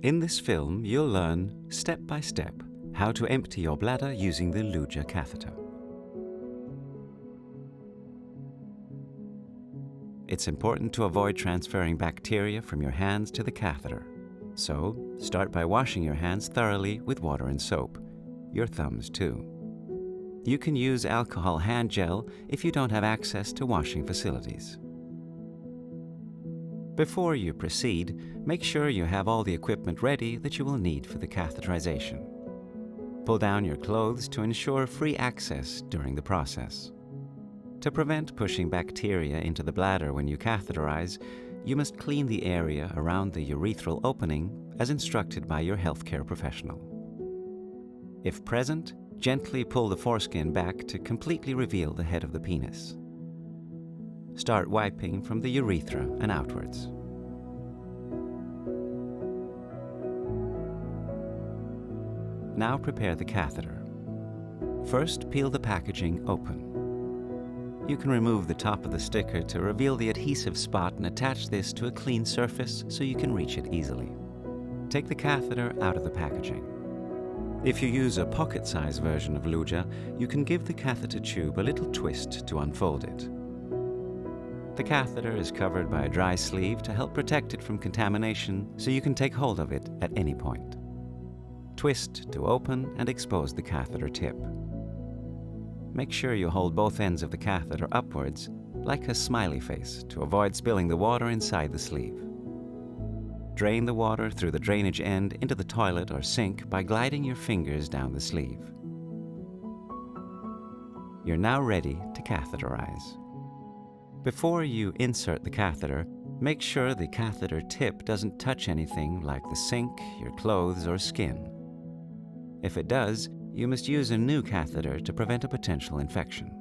In this film, you'll learn, step by step, how to empty your bladder using the Luja catheter. It's important to avoid transferring bacteria from your hands to the catheter. So, start by washing your hands thoroughly with water and soap, your thumbs too. You can use alcohol hand gel if you don't have access to washing facilities. Before you proceed, make sure you have all the equipment ready that you will need for the catheterization. Pull down your clothes to ensure free access during the process. To prevent pushing bacteria into the bladder when you catheterize, you must clean the area around the urethral opening as instructed by your healthcare professional. If present, gently pull the foreskin back to completely reveal the head of the penis. Start wiping from the urethra and outwards. Now prepare the catheter. First, peel the packaging open. You can remove the top of the sticker to reveal the adhesive spot and attach this to a clean surface so you can reach it easily. Take the catheter out of the packaging. If you use a pocket-sized version of Luja, you can give the catheter tube a little twist to unfold it. The catheter is covered by a dry sleeve to help protect it from contamination, so you can take hold of it at any point. Twist to open and expose the catheter tip. Make sure you hold both ends of the catheter upwards, like a smiley face, to avoid spilling the water inside the sleeve. Drain the water through the drainage end into the toilet or sink by gliding your fingers down the sleeve. You're now ready to catheterize. Before you insert the catheter, make sure the catheter tip doesn't touch anything like the sink, your clothes, or skin. If it does, you must use a new catheter to prevent a potential infection.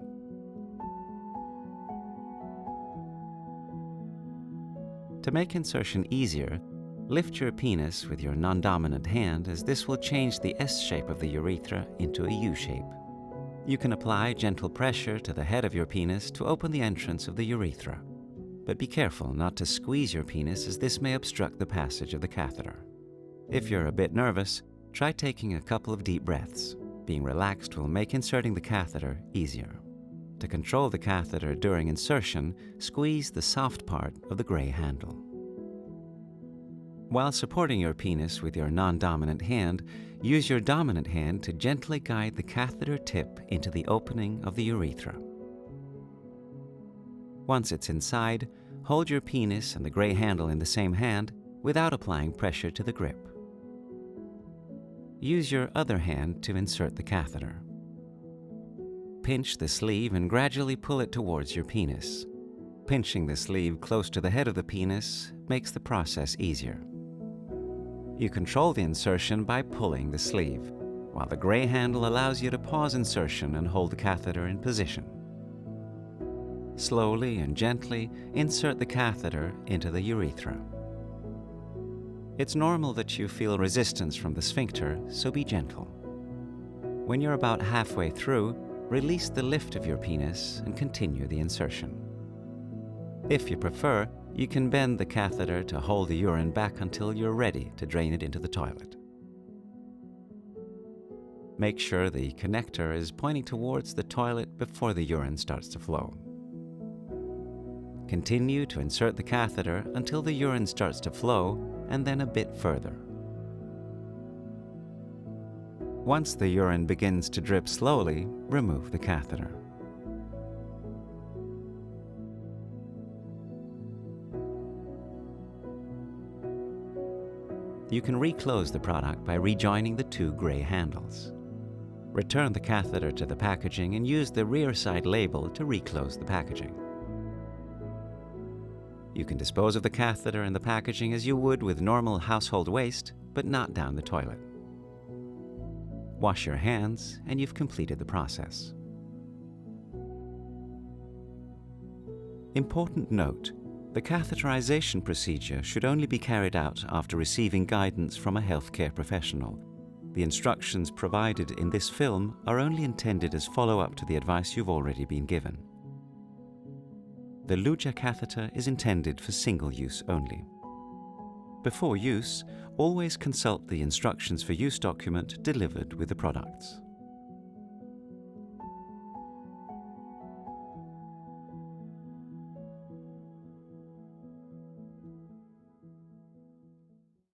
To make insertion easier, lift your penis with your non-dominant hand, as this will change the S shape of the urethra into a U shape. You can apply gentle pressure to the head of your penis to open the entrance of the urethra. But be careful not to squeeze your penis, as this may obstruct the passage of the catheter. If you're a bit nervous, try taking a couple of deep breaths. Being relaxed will make inserting the catheter easier. To control the catheter during insertion, squeeze the soft part of the gray handle. While supporting your penis with your non-dominant hand, use your dominant hand to gently guide the catheter tip into the opening of the urethra. Once it's inside, hold your penis and the gray handle in the same hand without applying pressure to the grip. Use your other hand to insert the catheter. Pinch the sleeve and gradually pull it towards your penis. Pinching the sleeve close to the head of the penis makes the process easier. You control the insertion by pulling the sleeve, while the gray handle allows you to pause insertion and hold the catheter in position. Slowly and gently insert the catheter into the urethra. It's normal that you feel resistance from the sphincter, so be gentle. When you're about halfway through, release the lift of your penis and continue the insertion. If you prefer, you can bend the catheter to hold the urine back until you're ready to drain it into the toilet. Make sure the connector is pointing towards the toilet before the urine starts to flow. Continue to insert the catheter until the urine starts to flow, and then a bit further. Once the urine begins to drip slowly, remove the catheter. You can reclose the product by rejoining the two gray handles. Return the catheter to the packaging and use the rear side label to reclose the packaging. You can dispose of the catheter and the packaging as you would with normal household waste, but not down the toilet. Wash your hands and you've completed the process. Important note: the catheterization procedure should only be carried out after receiving guidance from a healthcare professional. The instructions provided in this film are only intended as follow-up to the advice you've already been given. The Luja catheter is intended for single use only. Before use, always consult the instructions for use document delivered with the products.